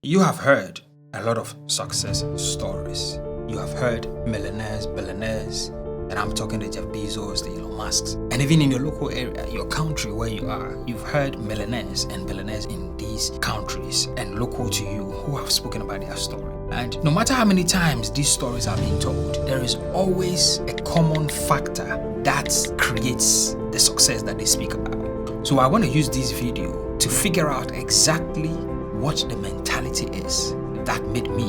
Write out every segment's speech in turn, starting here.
You have heard a lot of success stories. You have heard millionaires, billionaires, and I'm talking to Jeff Bezos, the Elon Musks, and even in your local area, your country where you are, you've heard millionaires and billionaires in these countries and local to you who have spoken about their story. And no matter how many times these stories are being told, there is always a common factor that creates the success that they speak about. So I want to use this video to figure out exactly what the mentality is that made me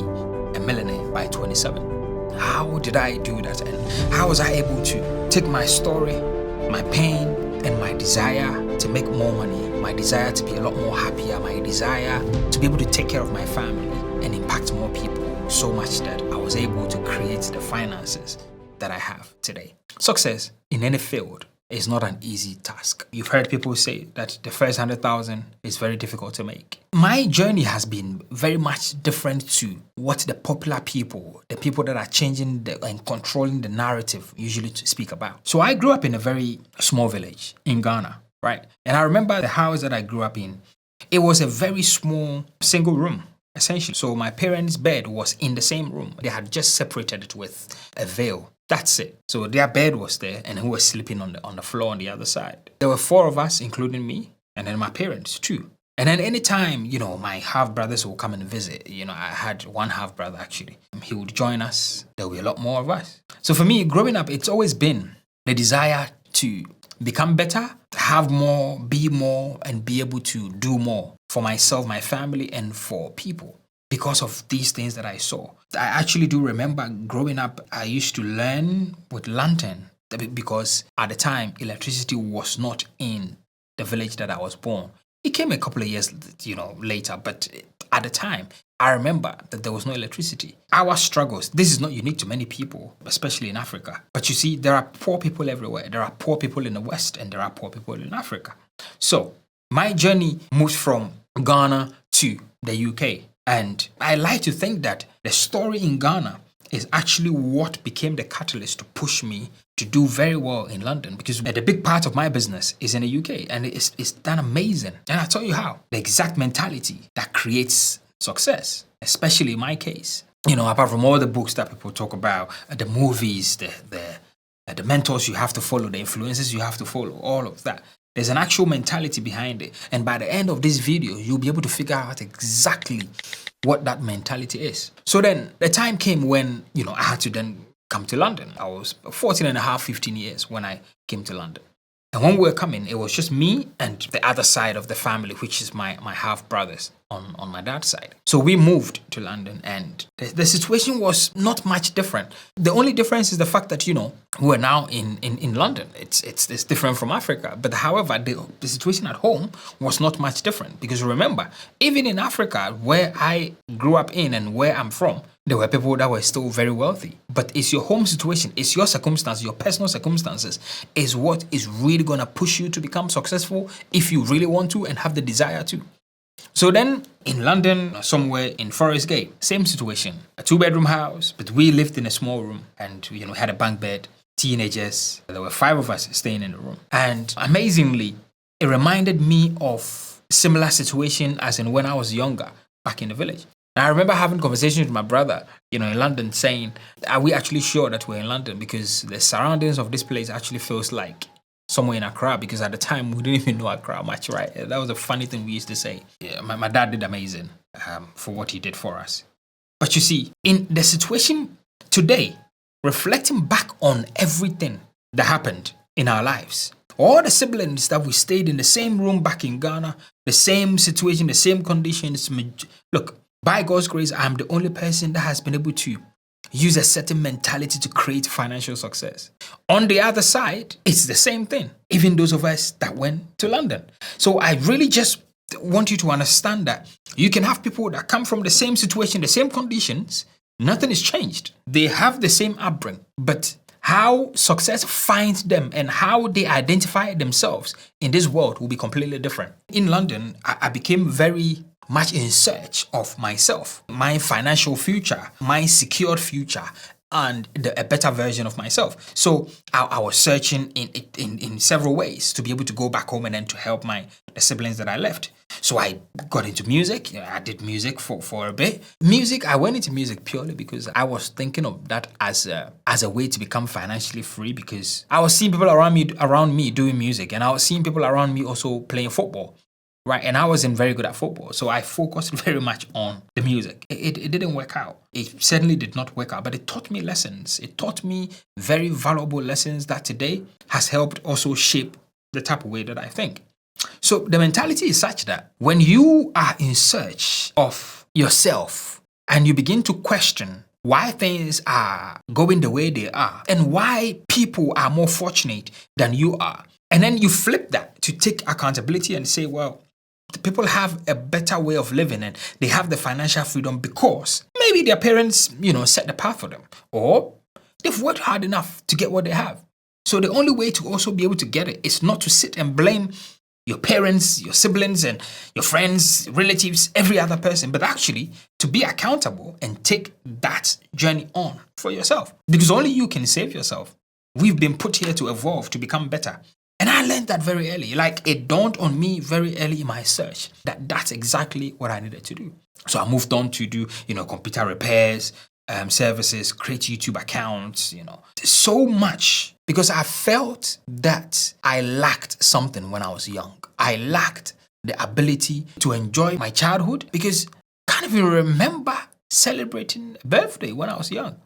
a millionaire by 27. How did I do that? And how was I able to take my story, my pain, and my desire to make more money, my desire to be a lot more happier, my desire to be able to take care of my family and impact more people so much that I was able to create the finances that I have today. Success in any field is not an easy task. You've heard people say that the first 100,000 is very difficult to make. My journey has been very much different to what the popular people, the people that are changing and controlling the narrative usually to speak about. So I grew up in a very small village in Ghana, right? And I remember the house that I grew up in, it was a very small single room, essentially. So my parents' bed was in the same room. They had just separated it with a veil. That's it. So their bed was there and who was sleeping on the floor on the other side. There were 4 of us, including me, and then my parents too. And then anytime, my half-brothers will come and visit. I had one half-brother actually. He would join us. There will be a lot more of us. So for me, growing up, it's always been the desire to become better, have more, be more, and be able to do more for myself, my family, and for people. Because of these things that I saw. I actually do remember growing up, I used to learn with lantern because at the time, electricity was not in the village that I was born. It came a couple of years, later, but at the time, I remember that there was no electricity. Our struggles, this is not unique to many people, especially in Africa. But you see, there are poor people everywhere. There are poor people in the West and there are poor people in Africa. So my journey moved from Ghana to the UK. And I like to think that the story in Ghana is actually what became the catalyst to push me to do very well in London, because the big part of my business is in the UK and it's done amazing. And I'll tell you how. The exact mentality that creates success, especially in my case. Apart from all the books that people talk about, the movies, the mentors you have to follow, the influences you have to follow, all of that. There's an actual mentality behind it. And by the end of this video, you'll be able to figure out exactly what that mentality is. So then the time came when, I had to then come to London. I was 14 and a half, 15 years when I came to London. And when we were coming, it was just me and the other side of the family, which is my half-brothers on my dad's side. So we moved to London and the situation was not much different. The only difference is the fact that, we're now in London. It's different from Africa. But however, the situation at home was not much different. Because remember, even in Africa, where I grew up in and where I'm from, there were people that were still very wealthy. But it's your home situation, it's your circumstance, your personal circumstances is what is really going to push you to become successful if you really want to and have the desire to. So then in London, somewhere in Forest Gate, same situation. A 2-bedroom house, but we lived in a small room and, we had a bunk bed, teenagers. There were 5 of us staying in the room. And amazingly, it reminded me of a similar situation as in when I was younger, back in the village. I remember having conversations with my brother, in London, saying, are we actually sure that we're in London? Because the surroundings of this place actually feels like somewhere in Accra, because at the time we didn't even know Accra much, right? That was a funny thing we used to say. Yeah, my dad did amazing for what he did for us. But you see, in the situation today, reflecting back on everything that happened in our lives, all the siblings that we stayed in the same room back in Ghana, the same situation, the same conditions. Look, by God's grace, I'm the only person that has been able to use a certain mentality to create financial success. On the other side, it's the same thing. Even those of us that went to London. So I really just want you to understand that you can have people that come from the same situation, the same conditions. Nothing is changed. They have the same upbringing, but how success finds them and how they identify themselves in this world will be completely different. In London, I became very much in search of myself, my financial future, my secured future, and a better version of myself. So I was searching in several ways to be able to go back home and then to help the siblings that I left. So I got into music. I did music for a bit. I went into music purely because I was thinking of that as a way to become financially free, because I was seeing people around me doing music, and I was seeing people around me also playing football. Right, and I wasn't very good at football, so I focused very much on the music. It didn't work out. It certainly did not work out, but it taught me lessons. It taught me very valuable lessons that today has helped also shape the type of way that I think. So the mentality is such that when you are in search of yourself and you begin to question why things are going the way they are and why people are more fortunate than you are, and then you flip that to take accountability and say, well, the people have a better way of living and they have the financial freedom because maybe their parents, set the path for them, or they've worked hard enough to get what they have. So the only way to also be able to get it is not to sit and blame your parents, your siblings, and your friends, relatives, every other person, but actually to be accountable and take that journey on for yourself. Because only you can save yourself. We've been put here to evolve, to become better. And I learned that very early. Like, it dawned on me very early in my search that that's exactly what I needed to do. So I moved on to do, computer repairs, services, create YouTube accounts, so much, because I felt that I lacked something when I was young. I lacked the ability to enjoy my childhood because I can't even remember celebrating a birthday when I was young.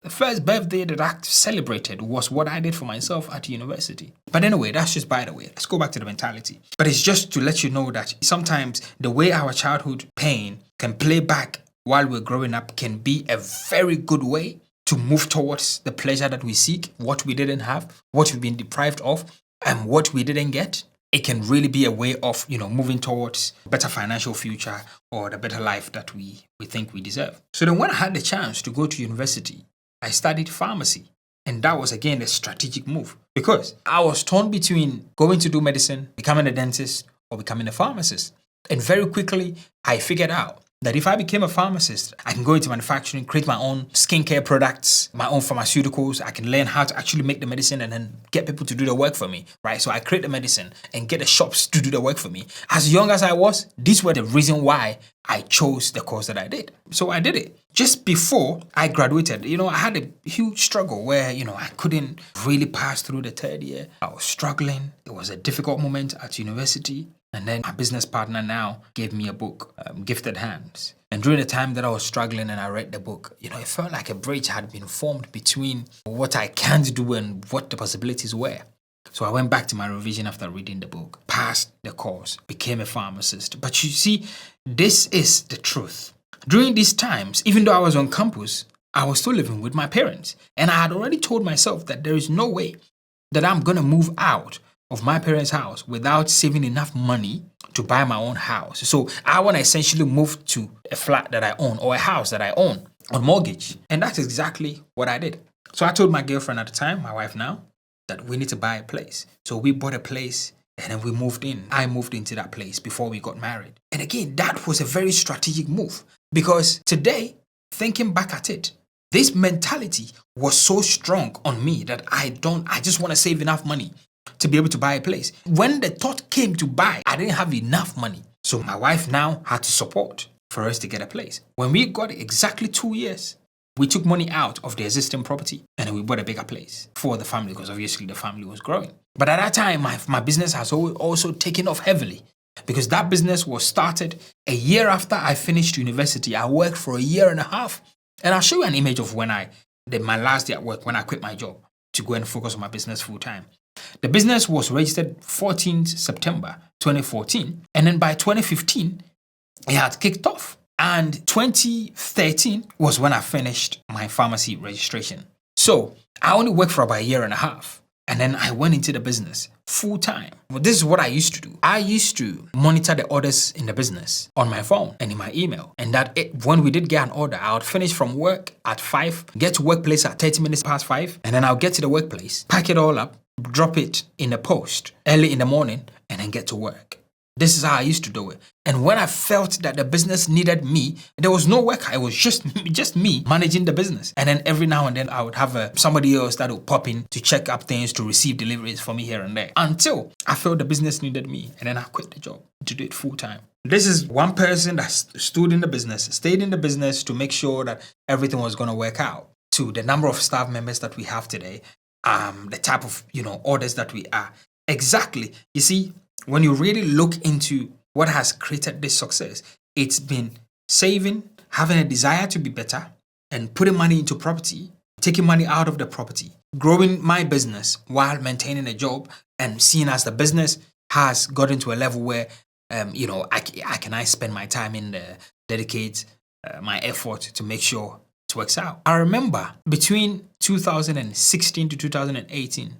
The first birthday that I celebrated was what I did for myself at university. But anyway, that's just by the way. Let's go back to the mentality. But it's just to let you know that sometimes the way our childhood pain can play back while we're growing up can be a very good way to move towards the pleasure that we seek, what we didn't have, what we've been deprived of, and what we didn't get. It can really be a way of, moving towards a better financial future or the better life that we think we deserve. So then when I had the chance to go to university, I studied pharmacy. And that was, again, a strategic move because I was torn between going to do medicine, becoming a dentist, or becoming a pharmacist. And very quickly, I figured out that if I became a pharmacist, I can go into manufacturing, create my own skincare products, my own pharmaceuticals. I can learn how to actually make the medicine and then get people to do the work for me, right? So I create the medicine and get the shops to do the work for me. As young as I was, these were the reason why I chose the course that I did. So I did it. Just before I graduated, I had a huge struggle where, I couldn't really pass through the third year. I was struggling. It was a difficult moment at university. And then my business partner now gave me a book, Gifted Hands. And during the time that I was struggling and I read the book, it felt like a bridge had been formed between what I can't do and what the possibilities were. So I went back to my revision after reading the book, passed the course, became a pharmacist. But you see, this is the truth. During these times, even though I was on campus, I was still living with my parents. And I had already told myself that there is no way that I'm going to move out of my parents' house without saving enough money to buy my own house. So I want to essentially move to a flat that I own or a house that I own on mortgage. And that's exactly what I did. So I told my girlfriend at the time, my wife now, that we need to buy a place. So we bought a place and then we moved in. I moved into that place before we got married. And again, that was a very strategic move because today, thinking back at it, this mentality was so strong on me that I just want to save enough money to be able to buy a place. When the thought came to buy, I didn't have enough money. So my wife now had to support for us to get a place. When we got exactly 2 years, we took money out of the existing property and then we bought a bigger place for the family because obviously the family was growing. But at that time, my business has also taken off heavily because that business was started a year after I finished university. I worked for a year and a half. And I'll show you an image of when I did my last day at work, when I quit my job to go and focus on my business full time. The business was registered 14th September 2014. And then by 2015, it had kicked off. And 2013 was when I finished my pharmacy registration. So I only worked for about a year and a half. And then I went into the business full time. Well, this is what I used to do. I used to monitor the orders in the business on my phone and in my email. And when we did get an order, I would finish from work at 5, get to workplace at 30 minutes past 5. And then I'll get to the workplace, pack it all up, drop it in the post early in the morning, and then get to work. This is how I used to do it. And when I felt that the business needed me, there was no worker. It was just me managing the business. And then every now and then I would have somebody else that would pop in to check up things, to receive deliveries for me here and there, until I felt the business needed me. And then I quit the job to do it full time. This is one person that stood in the business, stayed in the business to make sure that everything was going to work out. To the number of staff members that we have today, the type of orders that we are. Exactly. You see, when you really look into what has created this success, it's been saving, having a desire to be better, and putting money into property, taking money out of the property, growing my business while maintaining a job, and seeing as the business has gotten to a level where, I can spend my time in there, dedicate my effort to make sure it works out. I remember between 2016 to 2018,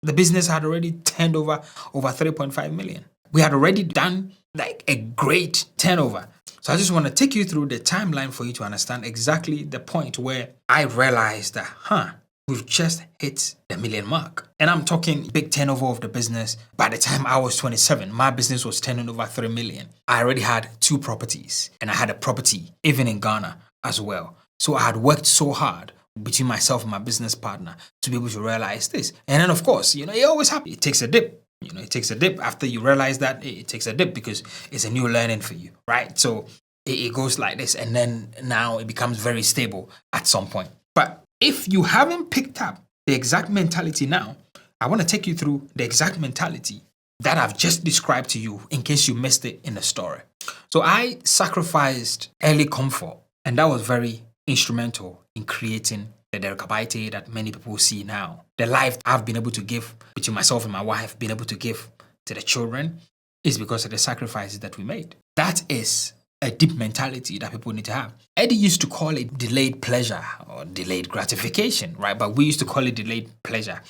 the business had already turned over 3.5 million. We had already done like a great turnover. So I just want to take you through the timeline for you to understand exactly the point where I realized that, we've just hit the million mark. And I'm talking big turnover of the business. By the time I was 27, my business was turning over 3 million. I already had 2 properties, and I had a property even in Ghana as well. So I had worked so hard between myself and my business partner to be able to realize this. And then, of course, it always happens. It takes a dip. It takes a dip. After you realize that, it takes a dip because it's a new learning for you, right? So it goes like this, and then now it becomes very stable at some point. But if you haven't picked up the exact mentality now, I want to take you through the exact mentality that I've just described to you in case you missed it in the story. So I sacrificed early comfort, and that was very instrumental in creating the Derek Abaite that many people see now. The life I've been able to give between myself and my wife, been able to give to the children, is because of the sacrifices that we made. That is a deep mentality that people need to have. Eddie used to call it delayed pleasure or delayed gratification, right? But we used to call it delayed pleasure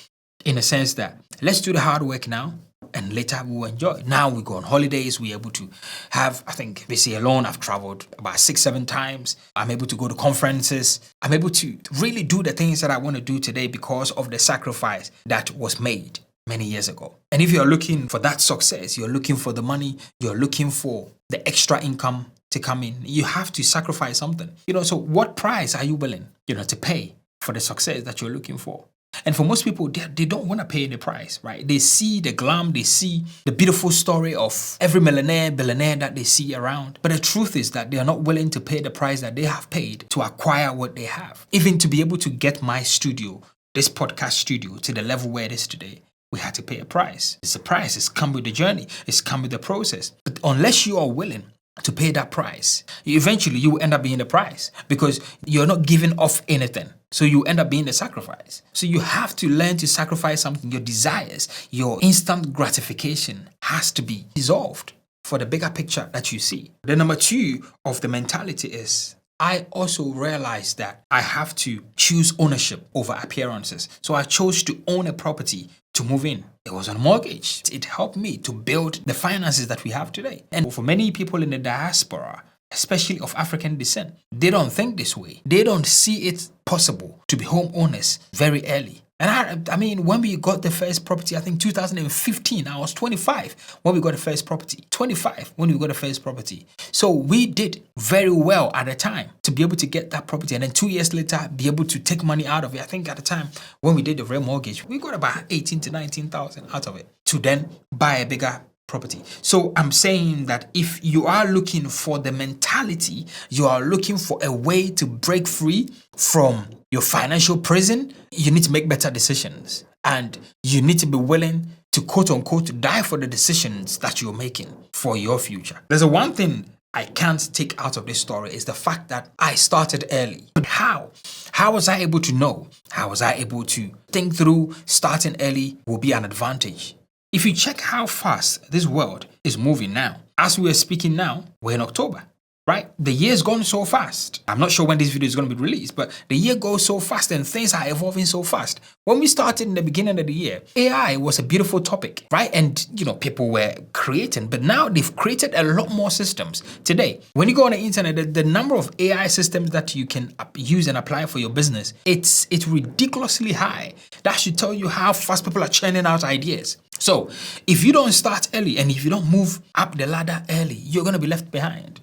in the sense that let's do the hard work now, and later we'll enjoy. Now we go on holidays, we're able to have, I think this year alone, I've traveled about 6-7 times. I'm able to go to conferences. I'm able to really do the things that I want to do today because of the sacrifice that was made many years ago. And if you're looking for that success, you're looking for the money, you're looking for the extra income to come in, you have to sacrifice something. So what price are you willing, to pay for the success that you're looking for? And for most people, they don't want to pay the price, right? They see the glam, they see the beautiful story of every millionaire, billionaire that they see around. But the truth is that they are not willing to pay the price that they have paid to acquire what they have. Even to be able to get my studio, this podcast studio, to the level where it is today, we had to pay a price. It's a price. It's come with the journey. It's come with the process. But unless you are willing to pay that price, eventually you will end up being the price because you're not giving off anything. So you end up being the sacrifice. So you have to learn to sacrifice something. Your desires, your instant gratification has to be dissolved for the bigger picture that you see. The number 2 of the mentality is I also realized that I have to choose ownership over appearances. So I chose to own a property to move in. It was on a mortgage. It helped me to build the finances that we have today. And for many people in the diaspora, especially of African descent, they don't think this way. They don't see it possible to be homeowners very early. And I mean, when we got the first property, I think 2015, I was 25 when we got the first property. 25 when we got the first property. So we did very well at the time to be able to get that property. And then 2 years later, be able to take money out of it. I think at the time when we did the real mortgage, we got about 18 to 19,000 out of it to then buy a bigger property. So I'm saying that if you are looking for the mentality, you are looking for a way to break free from your financial prison, you need to make better decisions. And you need to be willing to quote unquote die for the decisions that you're making for your future. There's one thing I can't take out of this story is the fact that I started early. But how? How was I able to know? How was I able to think through starting early will be an advantage? If you check how fast this world is moving now, as we are speaking now, we're in October. right? The year's gone so fast. I'm not sure when this video is going to be released, but the year goes so fast and things are evolving so fast. When we started in the beginning of the year, AI was a beautiful topic, right? And, people were creating, but now they've created a lot more systems. Today, when you go on the internet, the number of AI systems that you can use and apply for your business, it's ridiculously high. That should tell you how fast people are churning out ideas. So if you don't start early and if you don't move up the ladder early, you're going to be left behind.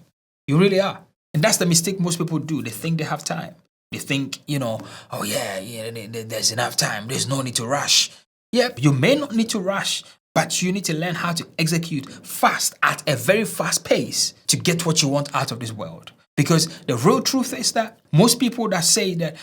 You really are. And that's the mistake most people do. They think they have time. They think, oh yeah, there's enough time. There's no need to rush. Yep, you may not need to rush, but you need to learn how to execute fast at a very fast pace to get what you want out of this world. Because the real truth is that most people that say that,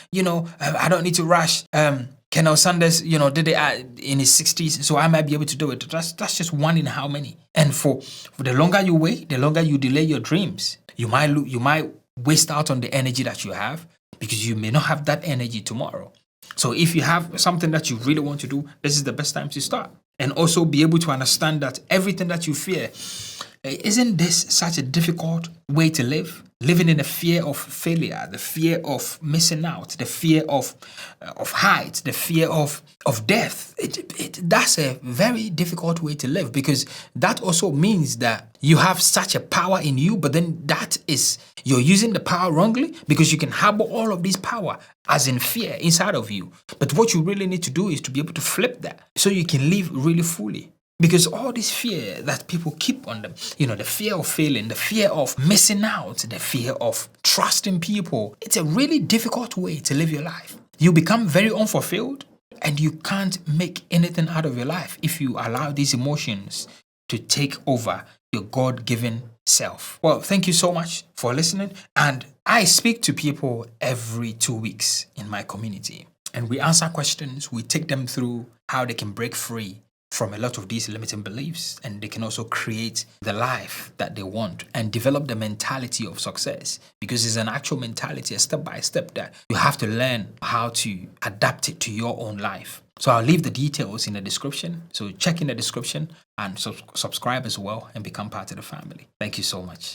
I don't need to rush, Colonel Sanders, did it in his 60s, so I might be able to do it. That's just one in how many? And for the longer you wait, the longer you delay your dreams. You might waste out on the energy that you have because you may not have that energy tomorrow. So if you have something that you really want to do, this is the best time to start. And also be able to understand that everything that you fear, isn't this such a difficult way to live? Living in the fear of failure, the fear of missing out, the fear of heights, the fear of death. That's a very difficult way to live because that also means that you have such a power in you, but then you're using the power wrongly because you can harbor all of this power as in fear inside of you. But what you really need to do is to be able to flip that so you can live really fully. Because all this fear that people keep on them, the fear of failing, the fear of missing out, the fear of trusting people, it's a really difficult way to live your life. You become very unfulfilled and you can't make anything out of your life if you allow these emotions to take over your God-given self. Well, thank you so much for listening. And I speak to people every 2 weeks in my community. And we answer questions, we take them through how they can break free from a lot of these limiting beliefs, and they can also create the life that they want and develop the mentality of success, because it's an actual mentality, a step by step that you have to learn how to adapt it to your own life. So I'll leave the details in the description. So check in the description and subscribe as well and become part of the family. Thank you so much.